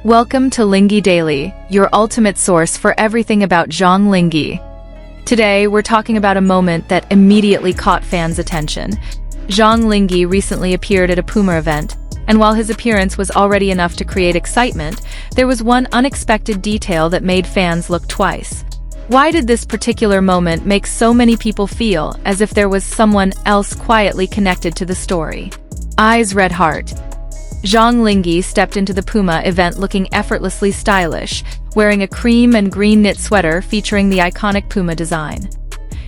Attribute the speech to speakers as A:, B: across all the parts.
A: Welcome to Linghe Daily, your ultimate source for everything about Zhang Linghe. Today, we're talking about a moment that immediately caught fans' attention. Zhang Linghe recently appeared at a Puma event, and while his appearance was already enough to create excitement, there was one unexpected detail that made fans look twice. Why did this particular moment make so many people feel as if there was someone else quietly connected to the story? Eyes red heart. Zhang Linghe stepped into the Puma event looking effortlessly stylish, wearing a cream and green knit sweater featuring the iconic Puma design.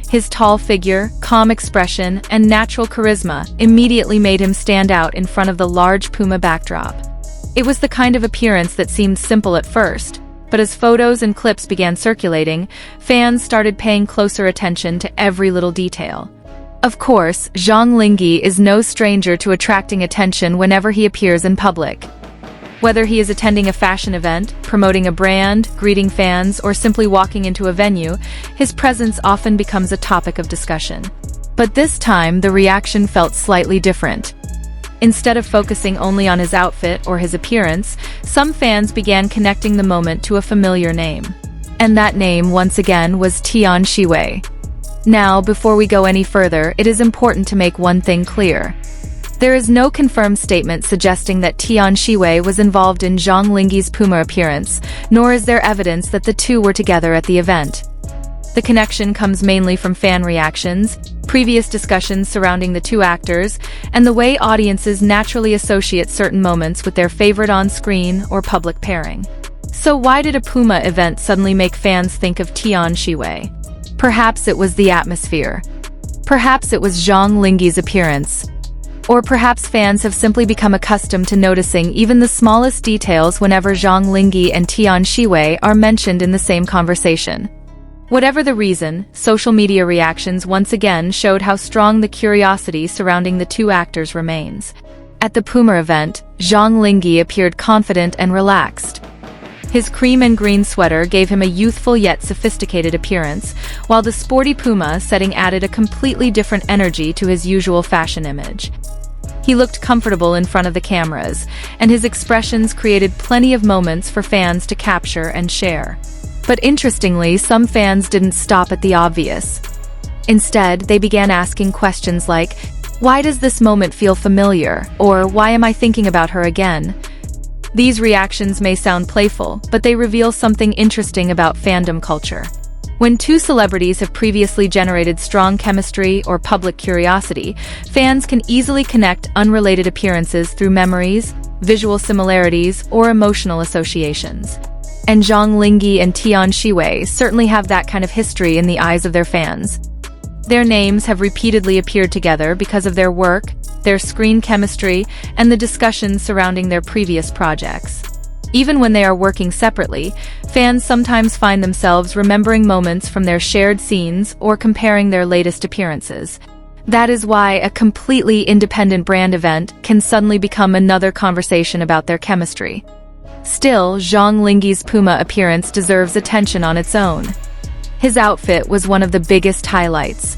A: His tall figure, calm expression, and natural charisma immediately made him stand out in front of the large Puma backdrop. It was the kind of appearance that seemed simple at first, but as photos and clips began circulating, fans started paying closer attention to every little detail. Of course, Zhang Linghe is no stranger to attracting attention whenever he appears in public. Whether he is attending a fashion event, promoting a brand, greeting fans, or simply walking into a venue, his presence often becomes a topic of discussion. But this time, the reaction felt slightly different. Instead of focusing only on his outfit or his appearance, some fans began connecting the moment to a familiar name. And that name, once again, was Tian Xiwei. Now, before we go any further, it is important to make one thing clear. There is no confirmed statement suggesting that Tian Xiwei was involved in Zhang Linghe's Puma appearance, nor is there evidence that the two were together at the event. The connection comes mainly from fan reactions, previous discussions surrounding the two actors, and the way audiences naturally associate certain moments with their favorite on-screen or public pairing. So why did a Puma event suddenly make fans think of Tian Xiwei? Perhaps it was the atmosphere. Perhaps it was Zhang Linghe's appearance. Or perhaps fans have simply become accustomed to noticing even the smallest details whenever Zhang Linghe and Tian Xiwei are mentioned in the same conversation. Whatever the reason, social media reactions once again showed how strong the curiosity surrounding the two actors remains. At the Puma event, Zhang Linghe appeared confident and relaxed. His cream and green sweater gave him a youthful yet sophisticated appearance, while the sporty Puma setting added a completely different energy to his usual fashion image. He looked comfortable in front of the cameras, and his expressions created plenty of moments for fans to capture and share. But interestingly, some fans didn't stop at the obvious. Instead, they began asking questions like, "Why does this moment feel familiar?" or "Why am I thinking about her again?" These reactions may sound playful, but they reveal something interesting about fandom culture. When two celebrities have previously generated strong chemistry or public curiosity, fans can easily connect unrelated appearances through memories, visual similarities, or emotional associations. And Zhang Linghe and Tian Xiwei certainly have that kind of history in the eyes of their fans. Their names have repeatedly appeared together because of their work, their screen chemistry, and the discussions surrounding their previous projects. Even when they are working separately, fans sometimes find themselves remembering moments from their shared scenes or comparing their latest appearances. That is why a completely independent brand event can suddenly become another conversation about their chemistry. Still, Zhang Linghe's Puma appearance deserves attention on its own. His outfit was one of the biggest highlights.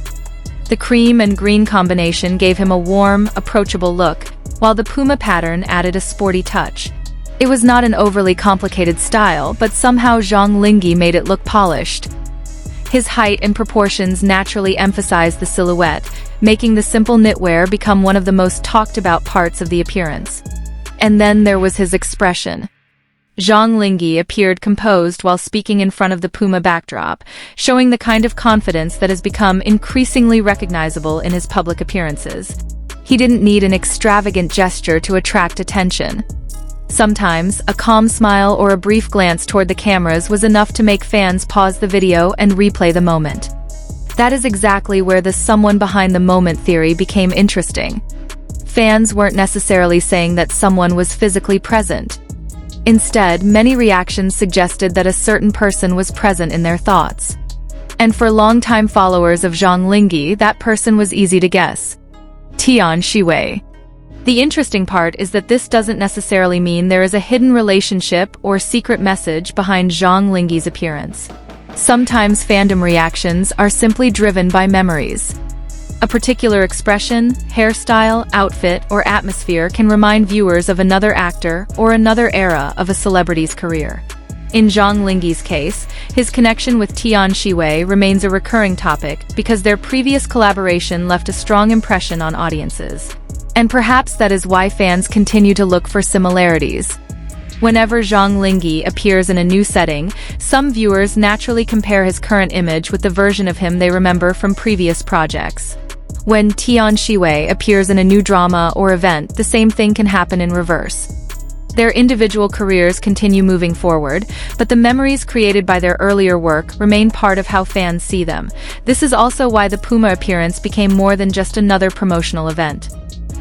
A: The cream and green combination gave him a warm, approachable look, while the Puma pattern added a sporty touch. It was not an overly complicated style, but somehow Zhang Linghe made it look polished. His height and proportions naturally emphasized the silhouette, making the simple knitwear become one of the most talked about parts of the appearance. And then there was his expression. Zhang Linghe appeared composed while speaking in front of the Puma backdrop, showing the kind of confidence that has become increasingly recognizable in his public appearances. He didn't need an extravagant gesture to attract attention. Sometimes, a calm smile or a brief glance toward the cameras was enough to make fans pause the video and replay the moment. That is exactly where the someone behind the moment theory became interesting. Fans weren't necessarily saying that someone was physically present. Instead, many reactions suggested that a certain person was present in their thoughts. And for longtime followers of Zhang Linghe, that person was easy to guess: Tian Xiwei. The interesting part is that this doesn't necessarily mean there is a hidden relationship or secret message behind Zhang Linghe's appearance. Sometimes fandom reactions are simply driven by memories. A particular expression, hairstyle, outfit, or atmosphere can remind viewers of another actor or another era of a celebrity's career. In Zhang Linghe's case, his connection with Tian Xiwei remains a recurring topic because their previous collaboration left a strong impression on audiences. And perhaps that is why fans continue to look for similarities. Whenever Zhang Linghe appears in a new setting, some viewers naturally compare his current image with the version of him they remember from previous projects. When Tian Xiwei appears in a new drama or event, the same thing can happen in reverse. Their individual careers continue moving forward, but the memories created by their earlier work remain part of how fans see them. This is also why the Puma appearance became more than just another promotional event.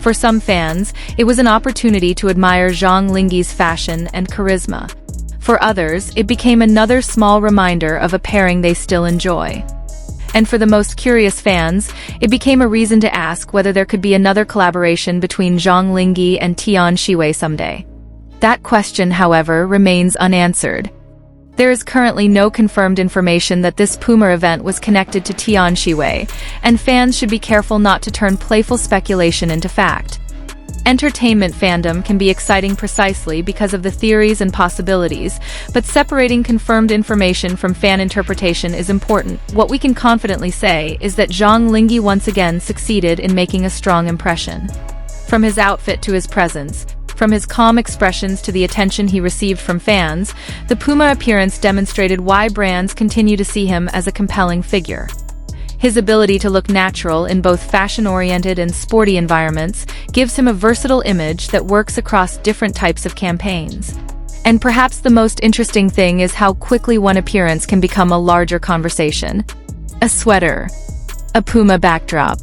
A: For some fans, it was an opportunity to admire Zhang Linghe's fashion and charisma. For others, it became another small reminder of a pairing they still enjoy. And for the most curious fans, it became a reason to ask whether there could be another collaboration between Zhang Linghe and Tian Xiwei someday. That question, however, remains unanswered. There is currently no confirmed information that this Puma event was connected to Tian Xiwei, and fans should be careful not to turn playful speculation into fact. Entertainment fandom can be exciting precisely because of the theories and possibilities, but separating confirmed information from fan interpretation is important. What we can confidently say is that Zhang Linghe once again succeeded in making a strong impression. From his outfit to his presence, from his calm expressions to the attention he received from fans, the Puma appearance demonstrated why brands continue to see him as a compelling figure. His ability to look natural in both fashion-oriented and sporty environments gives him a versatile image that works across different types of campaigns. And perhaps the most interesting thing is how quickly one appearance can become a larger conversation. A sweater, a Puma backdrop,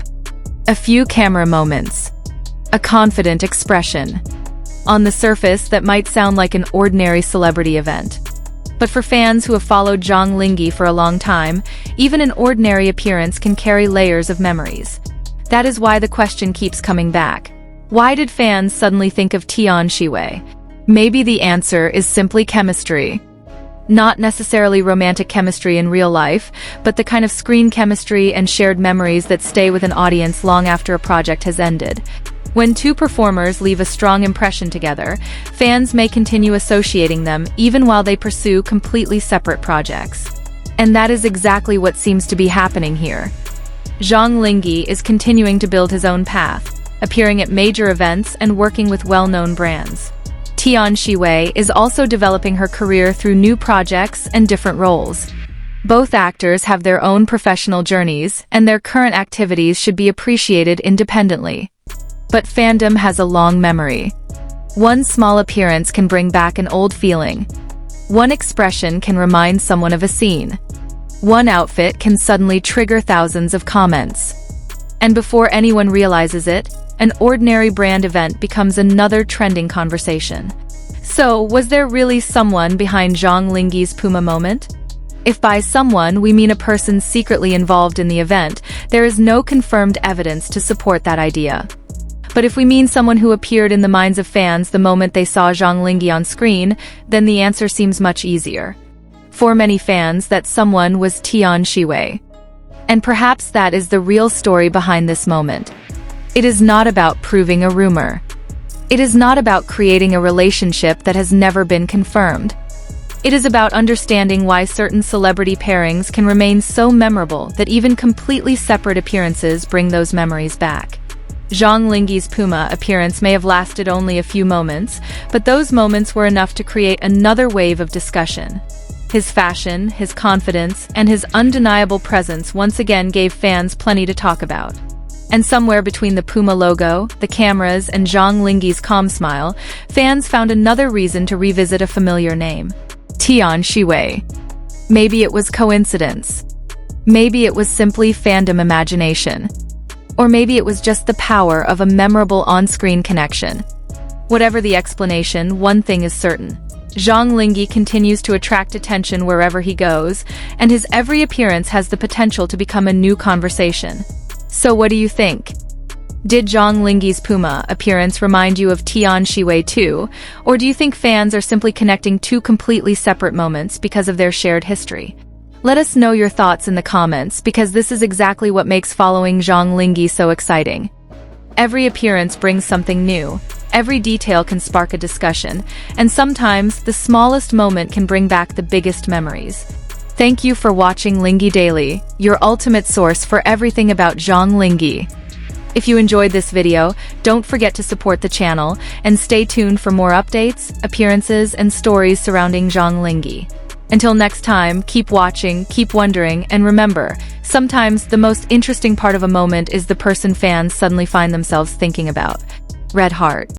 A: a few camera moments, a confident expression. On the surface, that might sound like an ordinary celebrity event. But for fans who have followed Zhang Linghe for a long time, even an ordinary appearance can carry layers of memories. That is why the question keeps coming back. Why did fans suddenly think of Tian Xiwei? Maybe the answer is simply chemistry. Not necessarily romantic chemistry in real life, but the kind of screen chemistry and shared memories that stay with an audience long after a project has ended. When two performers leave a strong impression together, fans may continue associating them even while they pursue completely separate projects. And that is exactly what seems to be happening here. Zhang Linghe is continuing to build his own path, appearing at major events and working with well-known brands. Tian Xiwei is also developing her career through new projects and different roles. Both actors have their own professional journeys, and their current activities should be appreciated independently. But fandom has a long memory. One small appearance can bring back an old feeling. One expression can remind someone of a scene. One outfit can suddenly trigger thousands of comments. And before anyone realizes it, an ordinary brand event becomes another trending conversation. So, was there really someone behind Zhang Linghe's Puma moment? If by someone we mean a person secretly involved in the event, there is no confirmed evidence to support that idea. But if we mean someone who appeared in the minds of fans the moment they saw Zhang Linghe on screen, then the answer seems much easier. For many fans, that someone was Tian Xiwei. And perhaps that is the real story behind this moment. It is not about proving a rumor. It is not about creating a relationship that has never been confirmed. It is about understanding why certain celebrity pairings can remain so memorable that even completely separate appearances bring those memories back. Zhang Linghe's Puma appearance may have lasted only a few moments, but those moments were enough to create another wave of discussion. His fashion, his confidence, and his undeniable presence once again gave fans plenty to talk about. And somewhere between the Puma logo, the cameras, and Zhang Linghe's calm smile, fans found another reason to revisit a familiar name. Tian Xiwei. Maybe it was coincidence. Maybe it was simply fandom imagination. Or maybe it was just the power of a memorable on-screen connection. Whatever the explanation, one thing is certain. Zhang Linghe continues to attract attention wherever he goes, and his every appearance has the potential to become a new conversation. So what do you think? Did Zhang Linghe's Puma appearance remind you of Tian Xiwei too, or do you think fans are simply connecting two completely separate moments because of their shared history? Let us know your thoughts in the comments because this is exactly what makes following Zhang Linghe so exciting. Every appearance brings something new, every detail can spark a discussion, and sometimes the smallest moment can bring back the biggest memories. Thank you for watching Linghe Daily, your ultimate source for everything about Zhang Linghe. If you enjoyed this video, don't forget to support the channel and stay tuned for more updates, appearances, and stories surrounding Zhang Linghe. Until next time, keep watching, keep wondering, and remember, sometimes the most interesting part of a moment is the person fans suddenly find themselves thinking about. Red Heart.